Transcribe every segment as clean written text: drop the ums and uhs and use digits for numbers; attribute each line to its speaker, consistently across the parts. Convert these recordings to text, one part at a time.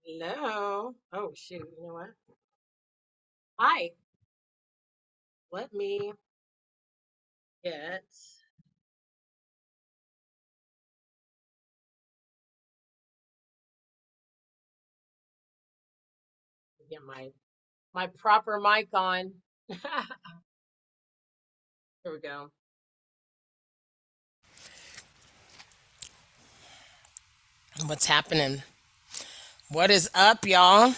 Speaker 1: Hello. Oh shoot, you know what? Hi. Let me get get my proper mic on. Here we go.
Speaker 2: What's happening? What is up, y'all?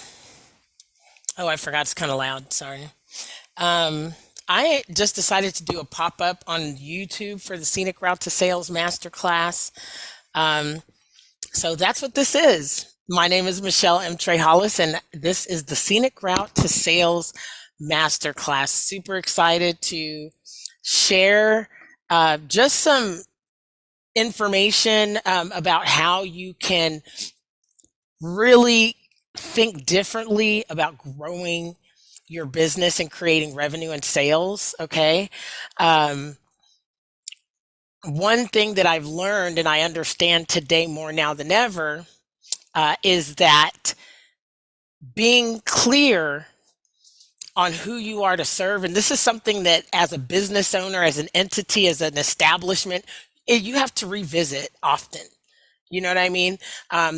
Speaker 2: Oh, I forgot it's kind of loud. Sorry. Um, I just decided to do a pop up on YouTube for the Scenic Route to Sales Masterclass. Um, so that's what this is. My name is Michelle M. Trey Hollis, and this is the Scenic Route to Sales Masterclass. Super excited to share just some information about how you can really think differently about growing your business and creating revenue and sales. Okay. Um, One thing that I've learned and I understand today more now than ever is that being clear on who you are to serve, and this is something that as a business owner, as an entity, as an establishment, you have to revisit often. You know what I mean?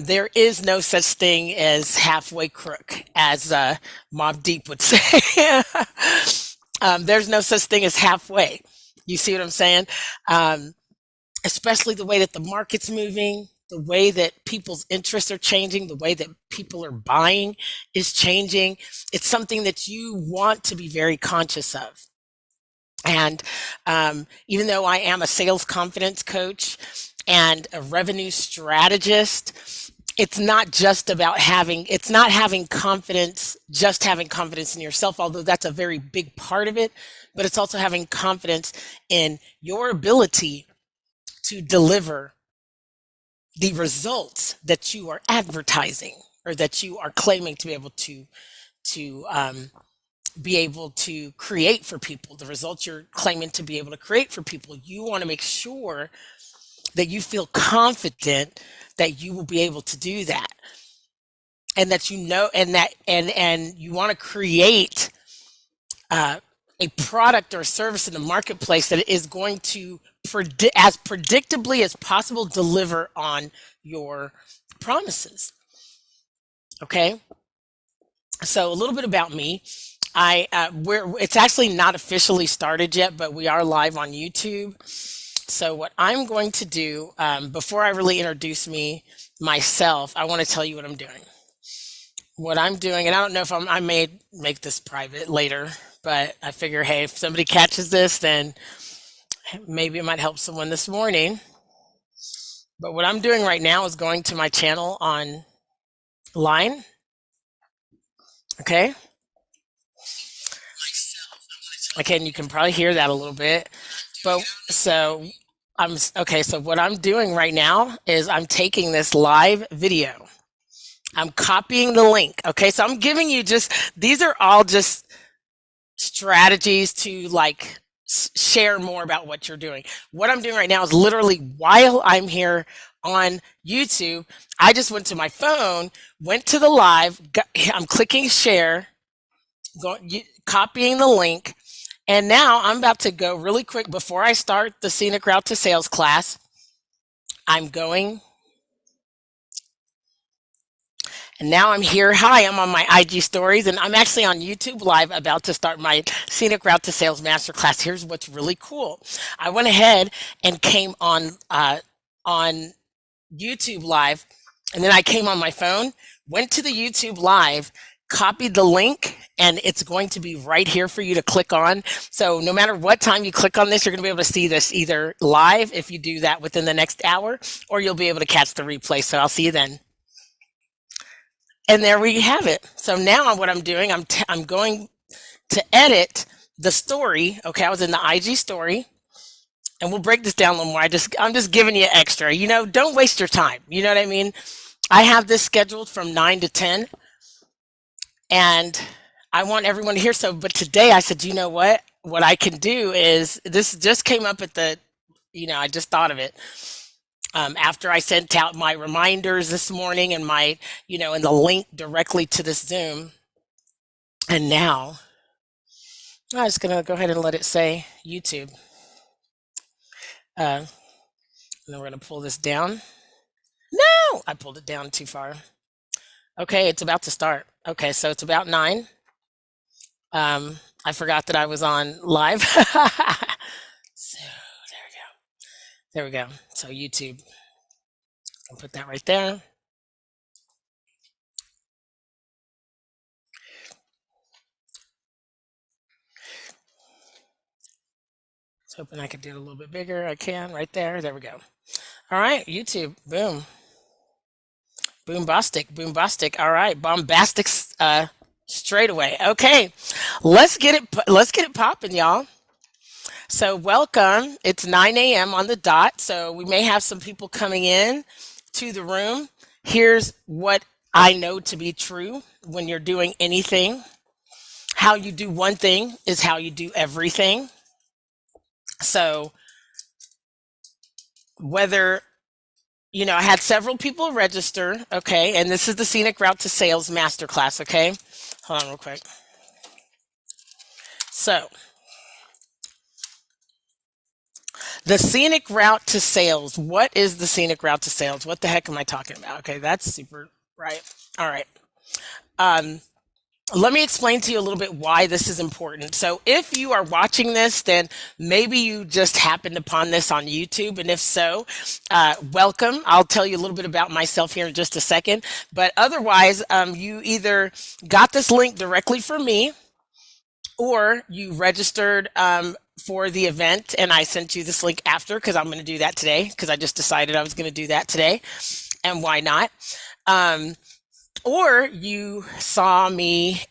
Speaker 2: There is no such thing as halfway crook, as Mob Deep would say. There's no such thing as halfway. You see what I'm saying? Um, Especially the way that the market's moving, the way that people's interests are changing, the way that people are buying is changing. It's something that you want to be very conscious of. And even though I am a sales confidence coach and a revenue strategist, it's not having confidence, just having confidence in yourself, although that's a very big part of it, but it's also having confidence in your ability to deliver the results that you are advertising or that you are claiming to be able to be able to create for people, the results you're claiming to be able to create for people. You want to make sure that you feel confident that you will be able to do that, and that and you want to create uh, a product or service in the marketplace that is going to as predictably as possible deliver on your promises. Okay, so a little bit about me. We're it's actually not officially started yet, but we are live on YouTube. So what I'm going to do, before I really introduce myself, I want to tell you what I'm doing. What I'm doing, and I don't know if I may make this private later, but I figure, hey, if somebody catches this, then maybe it might help someone this morning. But what I'm doing right now is going to my channel online. Okay. Okay, and you can probably hear that a little bit. But so I'm okay. So what I'm doing right now is I'm taking this live video. I'm copying the link. Okay, so I'm giving you just these are all just strategies to like share more about what you're doing. What I'm doing right now is literally while I'm here on YouTube, I just went to my phone, went to the live, I'm clicking share, copying the link, and now I'm about to go really quick before I start the Scenic Route to Sales class. I'm going, and now I'm here. Hi, I'm on my IG stories, and I'm actually on YouTube Live about to start my Scenic Route to Sales Masterclass. Here's what's really cool. I went ahead and came on YouTube Live, and then I came on my phone, went to the YouTube Live, copied the link, and it's going to be right here for you to click on. So no matter what time you click on this, you're going to be able to see this either live if you do that within the next hour, or you'll be able to catch the replay. So I'll see you then. And there we have it. So now what I'm doing, I'm going to edit the story. Okay, I was in the IG story, and we'll break this down a little more. I'm just giving you extra. You know, don't waste your time. You know what I mean? I have this scheduled from 9 to 10, and I want everyone to hear. So, but today I said, you know what? What I can do is this just came up at the, I just thought of it. After I sent out my reminders this morning and my, and the link directly to this Zoom. And now I'm just going to go ahead and let it say YouTube. And then we're going to pull this down. No, I pulled it down too far. Okay, it's about to start. Okay, so it's about 9. I forgot that I was on live. So there we go. So YouTube, I'll put that right there. I was hoping I could do it a little bit bigger. I can right there. There we go. All right, YouTube, boom. Boombastic. All right, bombastic straight away. Okay, let's get it popping, y'all. So welcome. It's 9 a.m. on the dot. So we may have some people coming in to the room. Here's what I know to be true when you're doing anything. How you do one thing is how you do everything. So whether, I had several people register, okay, and this is the Scenic Route to Sales Masterclass, okay? Hold on real quick. So the Scenic Route to Sales. What is the Scenic Route to Sales? What the heck am I talking about? Okay, that's super, right? All right. Let me explain to you a little bit why this is important. So if you are watching this, then maybe you just happened upon this on YouTube. And if so, welcome. I'll tell you a little bit about myself here in just a second. But otherwise, you either got this link directly from me or you registered for the event and I sent you this link after, because I'm going to do that today, because I just decided I was going to do that today. And why not? Or you saw me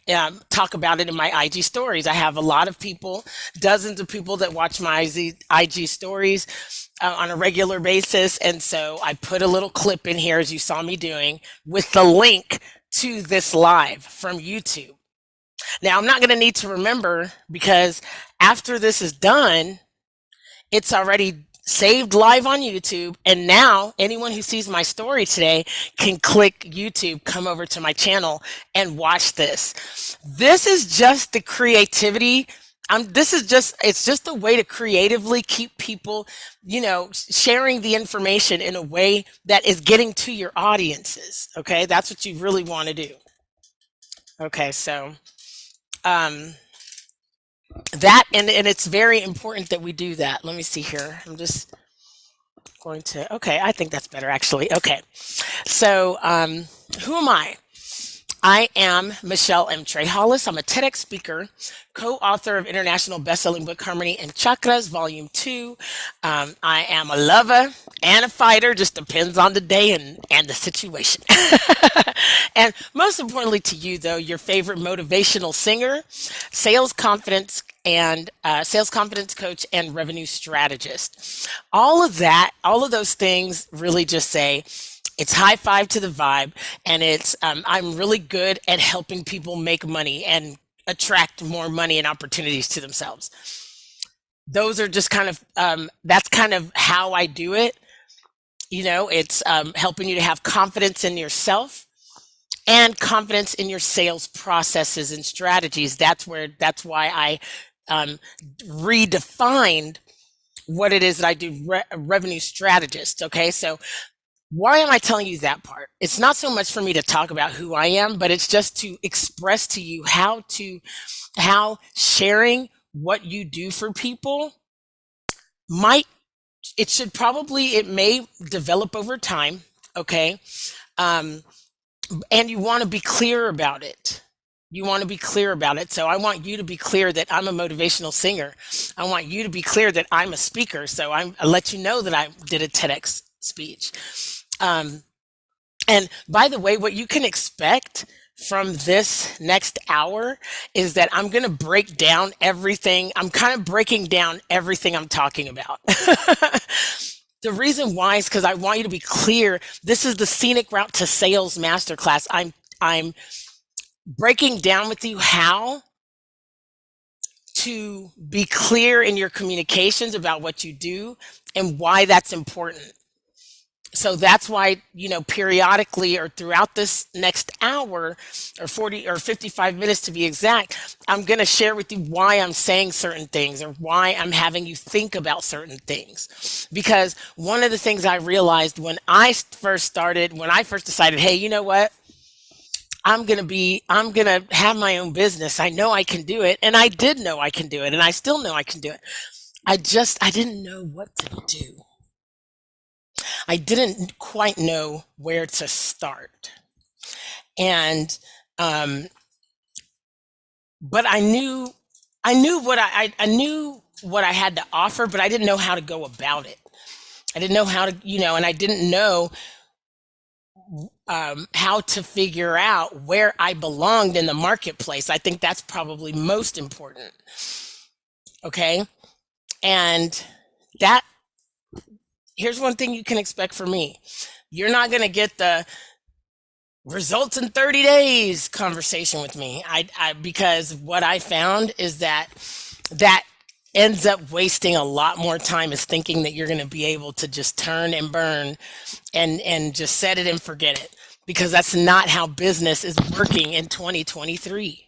Speaker 2: talk about it in my IG stories. I have a lot of people, dozens of people that watch my IG stories on a regular basis. And so I put a little clip in here, as you saw me doing, with the link to this live from YouTube. Now, I'm not going to need to remember, because after this is done, it's already saved live on YouTube. And now anyone who sees my story today can click YouTube, come over to my channel and watch this. This is just the creativity. It's just a way to creatively keep people, sharing the information in a way that is getting to your audiences. Okay. That's what you really want to do. Okay. So, that, and it's very important that we do that. Let me see here. I'm just going to, okay, I think that's better actually. Okay. So, who am I? I am Michelle M. Trehollis. I'm a TEDx speaker, co-author of international best-selling book Harmony and Chakras, Volume 2. I am a lover and a fighter, just depends on the day and the situation. And most importantly to you, though, your favorite motivational singer, sales confidence coach, and revenue strategist. All of those things really just say, it's high five to the vibe, and it's I'm really good at helping people make money and attract more money and opportunities to themselves. Those are just kind of that's kind of how I do it. It's helping you to have confidence in yourself and confidence in your sales processes and strategies. That's why I redefined what it is that I do, revenue strategist. Okay, so why am I telling you that part? It's not so much for me to talk about who I am, but it's just to express to you how sharing what you do for people it may develop over time. Okay. And you want to be clear about it. So I want you to be clear that I'm a motivational singer. I want you to be clear that I'm a speaker. So I let you know that I did a TEDx speech. And by the way, what you can expect from this next hour is that I'm going to break down everything. I'm kind of breaking down everything I'm talking about. The reason why is because I want you to be clear. This is the Scenic Route to Sales Masterclass. I'm breaking down with you how to be clear in your communications about what you do and why that's important. So that's why, periodically or throughout this next hour or 40 or 55 minutes to be exact, I'm going to share with you why I'm saying certain things or why I'm having you think about certain things. Because one of the things I realized when I first decided, hey, you know what? I'm going to have my own business. I know I can do it. And I did know I can do it. And I still know I can do it. I didn't know what to do. I didn't quite know where to start. And, um, but I knew what I had to offer, but I didn't know how to go about it. I didn't know how to, and I didn't know how to figure out where I belonged in the marketplace. I think that's probably most important. Okay. And that, here's one thing you can expect from me. You're not going to get the results in 30 days conversation with me. Because what I found is that ends up wasting a lot more time is thinking that you're going to be able to just turn and burn and just set it and forget it, because that's not how business is working in 2023.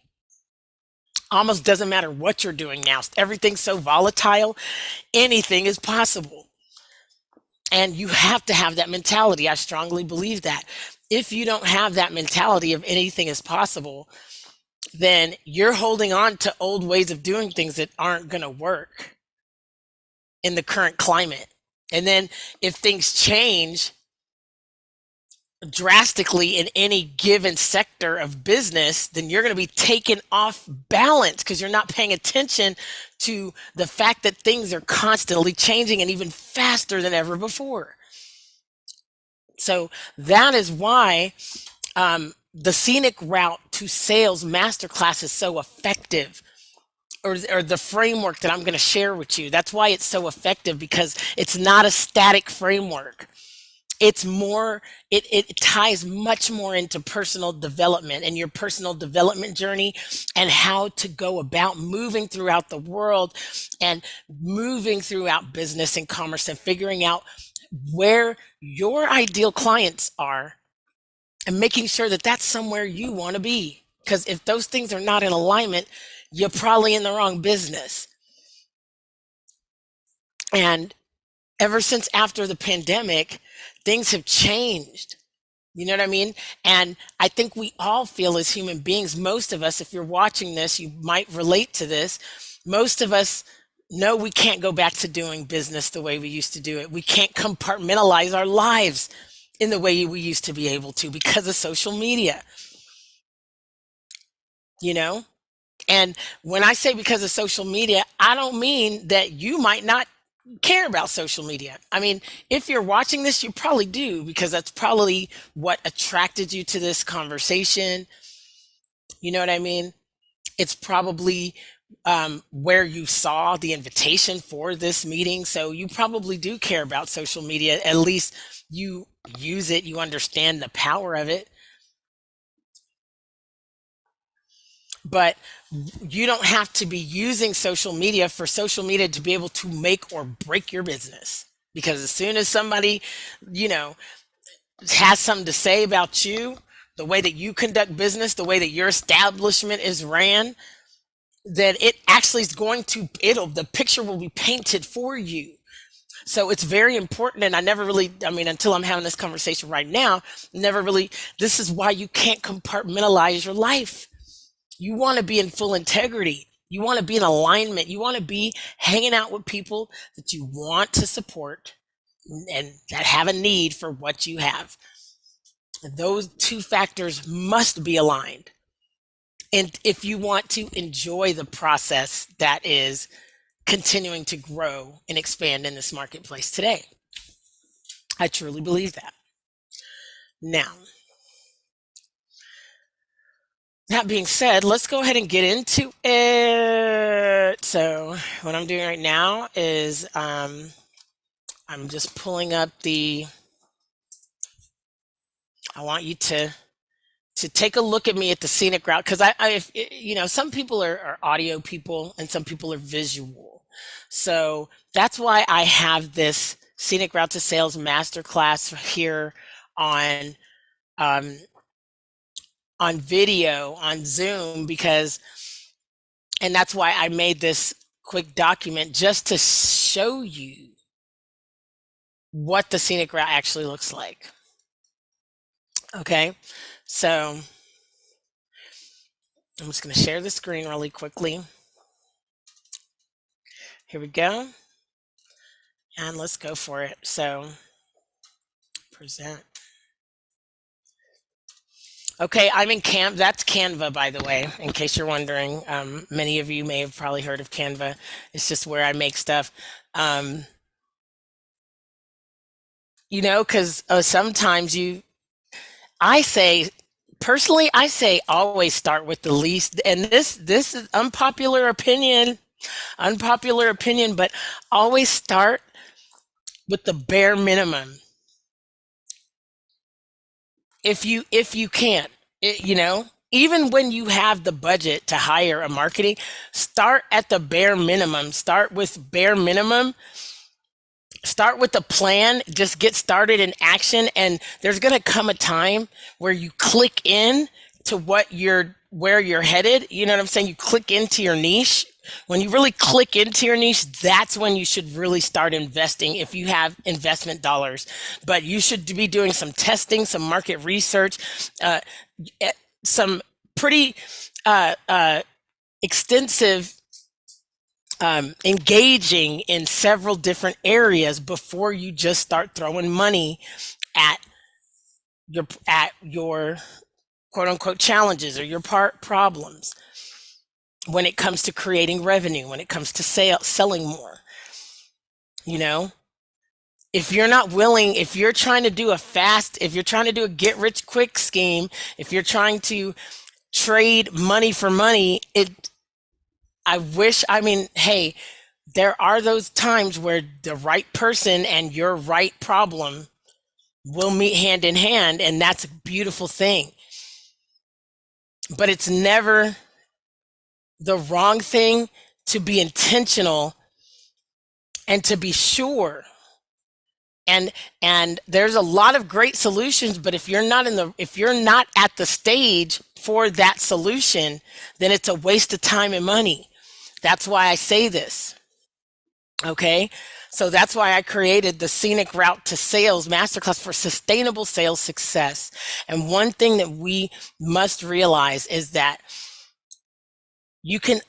Speaker 2: Almost doesn't matter what you're doing now. Everything's so volatile. Anything is possible. And you have to have that mentality. I strongly believe that. If you don't have that mentality of anything is possible, then you're holding on to old ways of doing things that aren't going to work in the current climate. And then if things change drastically in any given sector of business, then you're going to be taken off balance because you're not paying attention to the fact that things are constantly changing and even faster than ever before. So that is why the scenic route to sales masterclass is so effective, or the framework that I'm going to share with you. That's why it's so effective, because it's not a static framework. It's more, it ties much more into personal development and your personal development journey and how to go about moving throughout the world and moving throughout business and commerce and figuring out where your ideal clients are and making sure that that's somewhere you want to be. Because if those things are not in alignment, you're probably in the wrong business. And ever since after the pandemic, things have changed. You know what I mean? And I think we all feel as human beings, most of us, if you're watching this, you might relate to this. Most of us know we can't go back to doing business the way we used to do it. We can't compartmentalize our lives in the way we used to be able to because of social media, you know? And when I say because of social media, I don't mean that you might not care about social media. I mean, if you're watching this, you probably do, because that's probably what attracted you to this conversation. You know what I mean? It's probably where you saw the invitation for this meeting. So you probably do care about social media. At least you use it, you understand the power of it. But you don't have to be using social media for social media to be able to make or break your business. Because as soon as somebody, you know, has something to say about you, the way that you conduct business, the way that your establishment is ran, then it actually is going to, the picture will be painted for you. So it's very important. And I never really, I mean, until I'm having this conversation right now, never really, this is why you can't compartmentalize your life. You want to be in full integrity. You want to be in alignment. You want to be hanging out with people that you want to support and that have a need for what you have. Those two factors must be aligned. And if you want to enjoy the process that is continuing to grow and expand in this marketplace today, I truly believe that. Now, that being said, let's go ahead and get into it. So what I'm doing right now is I'm just pulling up I want you to take a look at me at the scenic route, because some people are audio people and some people are visual. So that's why I have this Scenic Route to Sales Masterclass here on um, on video on Zoom because, and that's why I made this quick document just to show you what the scenic route actually looks like. Okay, so I'm just going to share the screen really quickly. Here we go. And let's go for it. So present. Okay, I'm in that's Canva, by the way, in case you're wondering. Many of you may have probably heard of Canva. It's just where I make stuff. You know, because sometimes I say, personally, I say always start with the least. And this is unpopular opinion, but always start with the bare minimum. If you can't, you know, even when you have the budget to hire a marketing, start at the bare minimum. Start with bare minimum. Start with a plan. Just get started in action, and there's going to come a time where you click in to where you're headed. You know what I'm saying? You click into your niche. When you really click into your niche, that's when you should really start investing if you have investment dollars. But you should be doing some testing, some market research, some pretty extensive engaging in several different areas before you just start throwing money at your quote unquote challenges or your problems. When it comes to creating revenue, when it comes to selling more, you know, if you're not willing, if you're trying to do if you're trying to do a get rich quick scheme, if you're trying to trade money for money, hey, there are those times where the right person and your right problem will meet hand in hand, and that's a beautiful thing. But it's never the wrong thing to be intentional and to be sure. And there's a lot of great solutions, but if you're not at the stage for that solution, then it's a waste of time and money. That's why I say this. Okay. So that's why I created the Scenic Route to Sales Masterclass for sustainable sales success. And one thing that we must realize is that you can,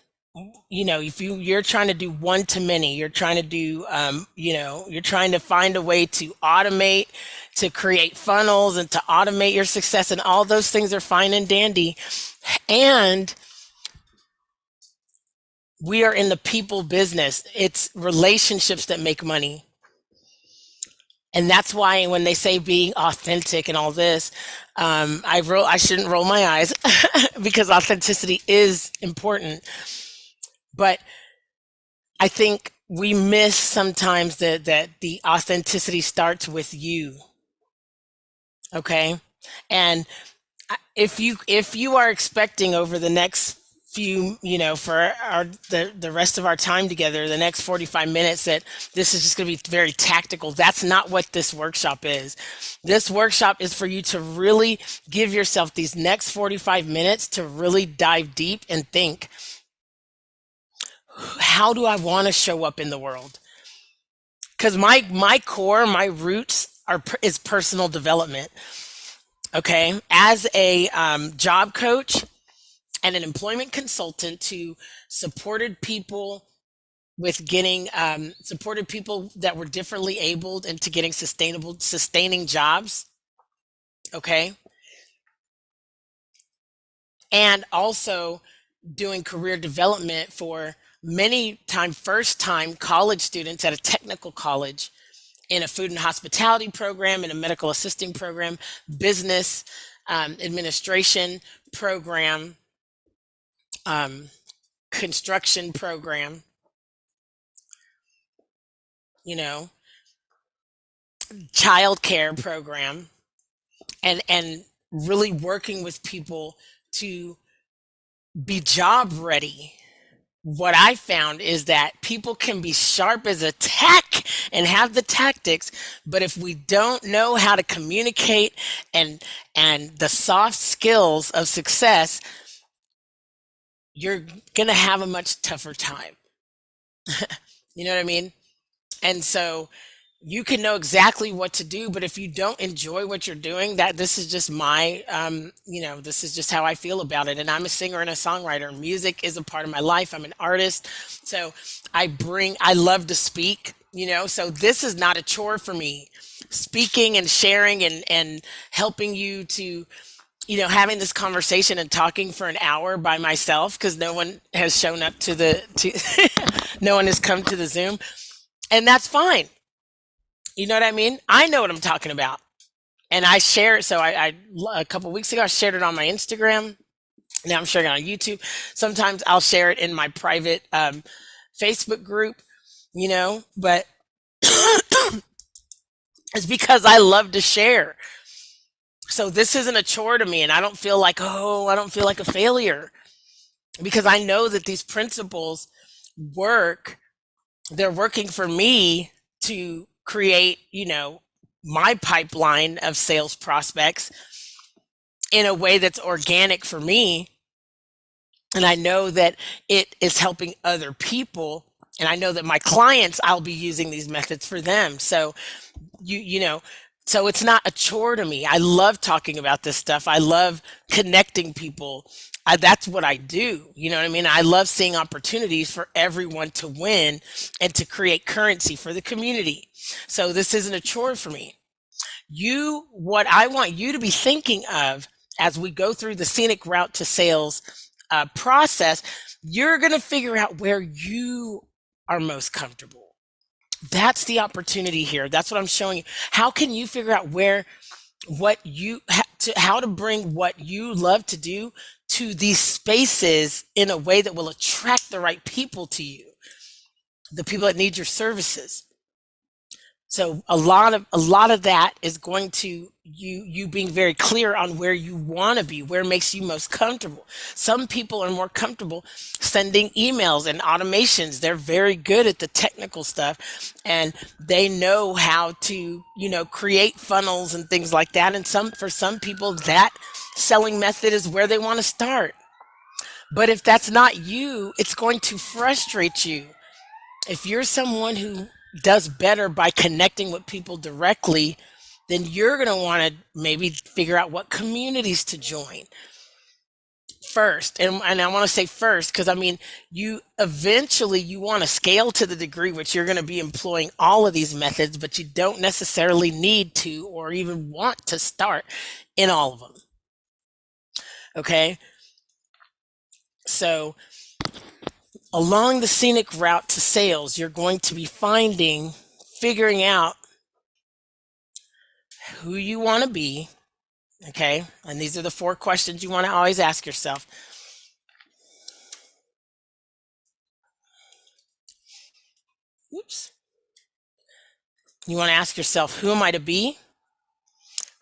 Speaker 2: you know, if you're trying to do one to many, you're trying to do, you're trying to find a way to automate, to create funnels and to automate your success, and all those things are fine and dandy. And we are in the people business. It's relationships that make money. And that's why when they say being authentic and all this, I shouldn't roll my eyes because authenticity is important. But I think we miss sometimes that the authenticity starts with you. Okay. And if you are expecting over the next few, you know, for the rest of our time together, the next 45 minutes, that this is just going to be very tactical, that's not what this workshop is. This workshop is for you to really give yourself these next 45 minutes to really dive deep and think, how do I want to show up in the world? Because my core, my roots is personal development. Okay, as a job coach and an employment consultant who supported people with getting supported people that were differently abled into getting sustaining jobs. Okay, and also doing career development for many first time college students at a technical college, in a food and hospitality program, in a medical assisting program, business administration program, construction program, you know, childcare program, and really working with people to be job ready. what I found is that people can be sharp as a tack and have the tactics, but if we don't know how to communicate and the soft skills of success, you're going to have a much tougher time. You know what I mean? And so you can know exactly what to do, but if you don't enjoy what you're doing, that this is just my this is just how I feel about it. And I'm a singer and a songwriter. Music is a part of my life. I'm an artist. So I love to speak, so this is not a chore for me. Speaking and sharing and helping you to, having this conversation and talking for an hour by myself because no one has shown up no one has come to the Zoom, and that's fine. You know what I mean? I know what I'm talking about. And I share it. So a couple weeks ago, I shared it on my Instagram. Now I'm sharing it on YouTube. Sometimes I'll share it in my private Facebook group, but it's because I love to share. So this isn't a chore to me. And I don't feel like, I don't feel like a failure because I know that these principles work. They're working for me to create, my pipeline of sales prospects in a way that's organic for me. And I know that it is helping other people. And I know that my clients, I'll be using these methods for them. So so it's not a chore to me. I love talking about this stuff. I love connecting people. That's what I do. You know what I mean? I love seeing opportunities for everyone to win and to create currency for the community. So this isn't a chore for me. What I want you to be thinking of as we go through the scenic route to sales process, you're going to figure out where you are most comfortable. That's the opportunity here. That's what I'm showing you. How can you figure out how to bring what you love to do to these spaces in a way that will attract the right people to you, the people that need your services. So a lot of that is going to you being very clear on where you want to be, where makes you most comfortable. Some people are more comfortable sending emails and automations. They're very good at the technical stuff and they know how to, create funnels and things like that. And for some people that selling method is where they want to start. But if that's not you, it's going to frustrate you. If you're someone who does better by connecting with people directly, then you're going to want to maybe figure out what communities to join first. And I want to say first, because you eventually you want to scale to the degree which you're going to be employing all of these methods, but you don't necessarily need to or even want to start in all of them. Okay. So along the scenic route to sales, you're going to be figuring out who you want to be. Okay. And these are the 4 questions you want to always ask yourself. Oops. You want to ask yourself, who am I to be?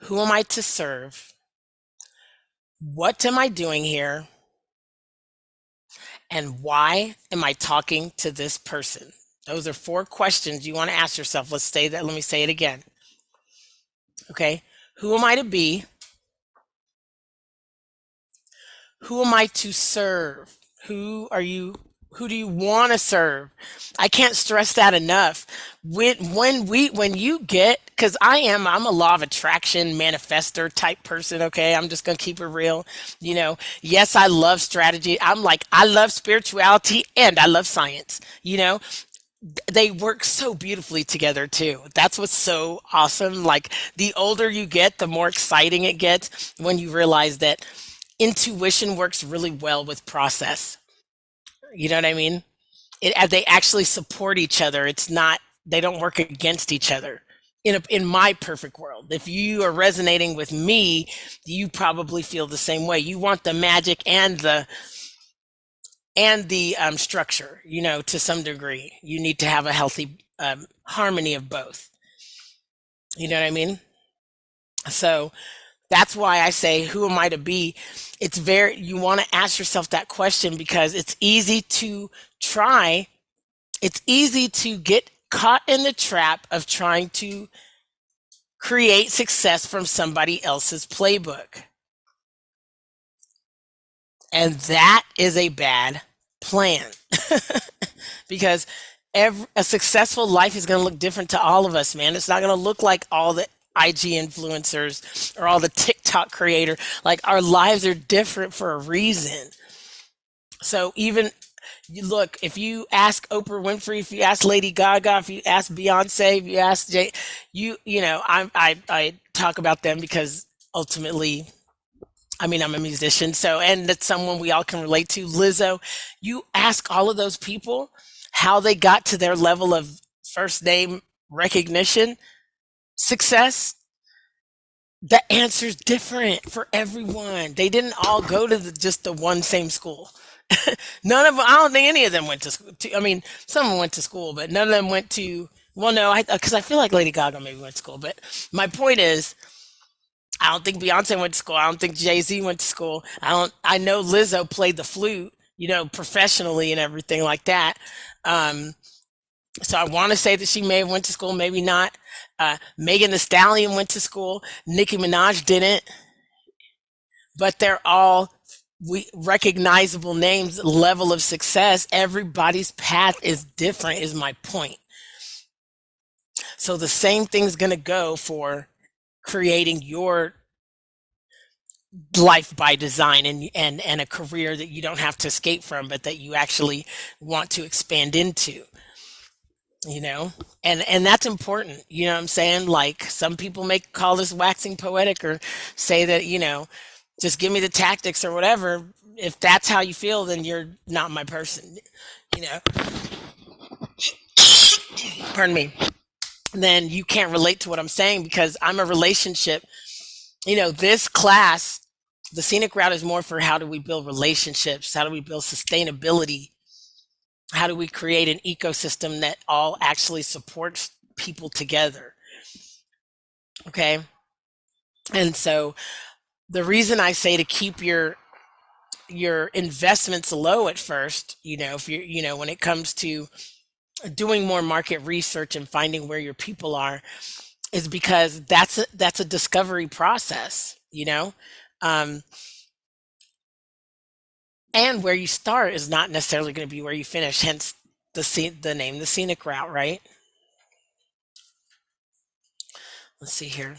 Speaker 2: Who am I to serve? What am I doing here? And why am I talking to this person? Those are 4 questions you want to ask yourself. Let me say it again. Okay. Who am I to be? Who am I to serve? Who do you want to serve? I can't stress that enough. When you get, because I'm a law of attraction manifester type person. Okay. I'm just going to keep it real. Yes, I love strategy. I love spirituality and I love science. They work so beautifully together too. That's what's so awesome. Like the older you get, the more exciting it gets when you realize that intuition works really well with process. You know what I mean? They actually support each other. They don't work against each other. In my perfect world, if you are resonating with me, you probably feel the same way. You want the magic and the structure, to some degree. You need to have a healthy harmony of both. You know what I mean? So That's why I say, who am I to be? It's very, you want to ask yourself that question because it's easy to try, it's easy to get caught in the trap of trying to create success from somebody else's playbook. And that is a bad plan because a successful life is going to look different to all of us, man. It's not going to look like all the IG influencers or all the TikTok creator. Like, our lives are different for a reason. So even you look, if you ask Oprah Winfrey, if you ask Lady Gaga, if you ask Beyonce, if you ask Jay, you know, I talk about them because ultimately, I mean, I'm a musician, so, and that's someone we all can relate to. Lizzo, you ask all of those people how they got to their level of first name recognition, success, the answer's different for everyone. They didn't all go to just the one same school. None of them, I don't think any of them went to school. I mean, some of them went to school, but none of them went to, well, no, because I feel like Lady Gaga maybe went to school. But my point is, I don't think Beyonce went to school. I don't think Jay-Z went to school. I know Lizzo played the flute, you know, professionally and everything like that. So I want to say that she may have went to school, maybe not. Megan Thee Stallion went to school. Nicki Minaj didn't. But they're all recognizable names, level of success. Everybody's path is different, is my point. So the same thing's going to go for creating your life by design and a career that you don't have to escape from, but that you actually want to expand into, you know. And that's important, you know what I'm saying? Like, some people may call this waxing poetic or say that, you know, just give me the tactics or whatever. If that's how you feel, then you're not my person, you know. Pardon me. Then you can't relate to what I'm saying because I'm a relationship, you know. This class, the scenic route, is more for how do we build relationships, how do we build sustainability, how do we create an ecosystem that all actually supports people together. Okay. And so the reason I say to keep your investments low at first, you know, if you're, you know, when it comes to doing more market research and finding where your people are, is because that's a discovery process, you know. um, and where you start is not necessarily going to be where you finish, hence the name, the scenic route, right? Let's see here.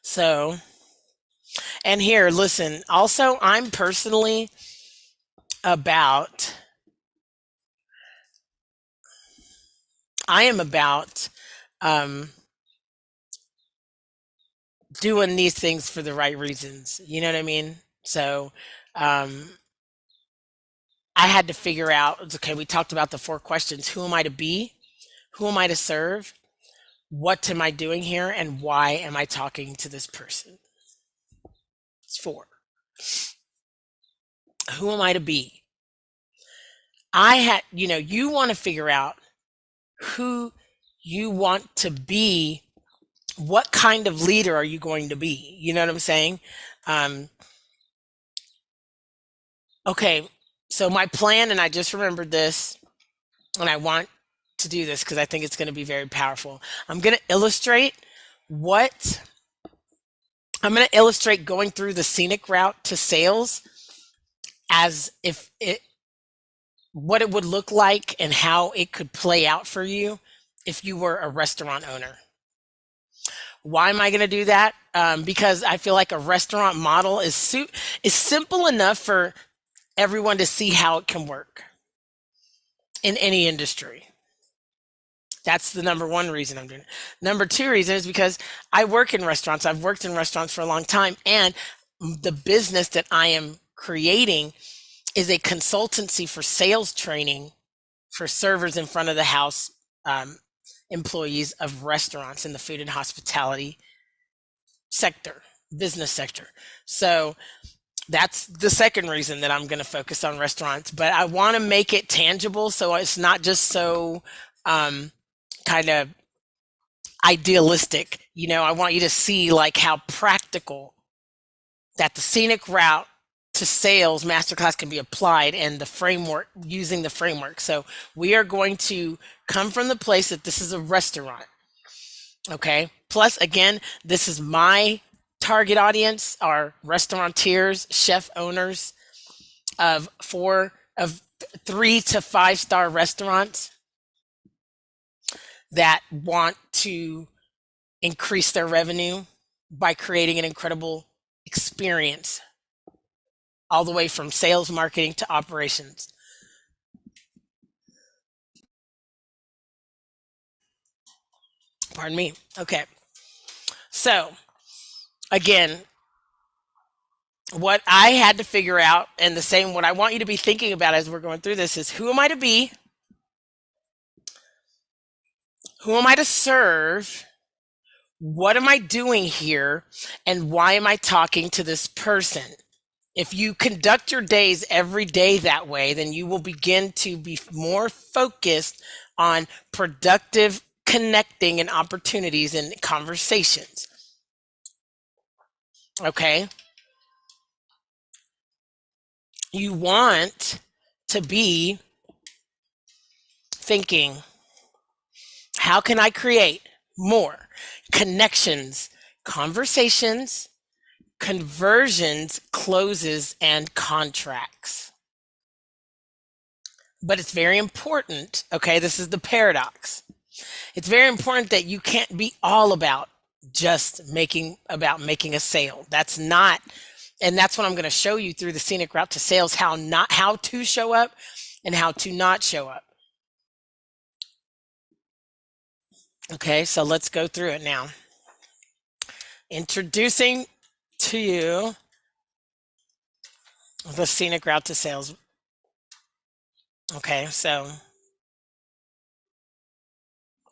Speaker 2: So, and here, listen, also, I'm personally about, I am about um, doing these things for the right reasons. You know what I mean? So, um, I had to figure out, okay, we talked about the 4 questions. Who am I to be? Who am I to serve? What am I doing here? And why am I talking to this person? It's 4. Who am I to be? You know, you want to figure out who you want to be. What kind of leader are you going to be? You know what I'm saying? Um, okay, so my plan, and I just remembered this, and I want to do this because I think it's going to be very powerful. I'm going to illustrate what I'm going to illustrate going through the scenic route to sales as if it, what it would look like and how it could play out for you if you were a restaurant owner. Why am I going to do that? Because I feel like a restaurant model is simple enough for everyone to see how it can work in any industry. That's the number 1 reason I'm doing it. Number 2 reason is because I work in restaurants. I've worked in restaurants for a long time, and the business that I am creating is a consultancy for sales training for servers in front of the house, employees of restaurants in the food and hospitality sector, business sector. So That's the second reason that I'm going to focus on restaurants, but I want to make it tangible so it's not just so kind of idealistic. I want you to see like how practical that the scenic route to sales masterclass can be applied and the framework, using the framework. So we are going to come from the place that this is a restaurant. Okay. Plus, again, this is my target audience are restaurateurs, chef owners of 3 to 5 star restaurants that want to increase their revenue by creating an incredible experience all the way from sales, marketing to operations. Pardon me. Okay. So again, what I had to figure out, and the same what I want you to be thinking about as we're going through this, is who am I to be? Who am I to serve? What am I doing here? And why am I talking to this person? If you conduct your days every day that way, then you will begin to be more focused on productive connecting and opportunities and conversations. Okay. You want to be thinking, how can I create more connections, conversations, conversions, closes, and contracts? But it's very important. Okay. This is the paradox. It's very important that you can't be all about just making a sale. That's not, and that's what I'm going to show you through the scenic route to sales, how to show up and how to not show up. Okay, so let's go through it now. Introducing to you the scenic route to sales. Okay, so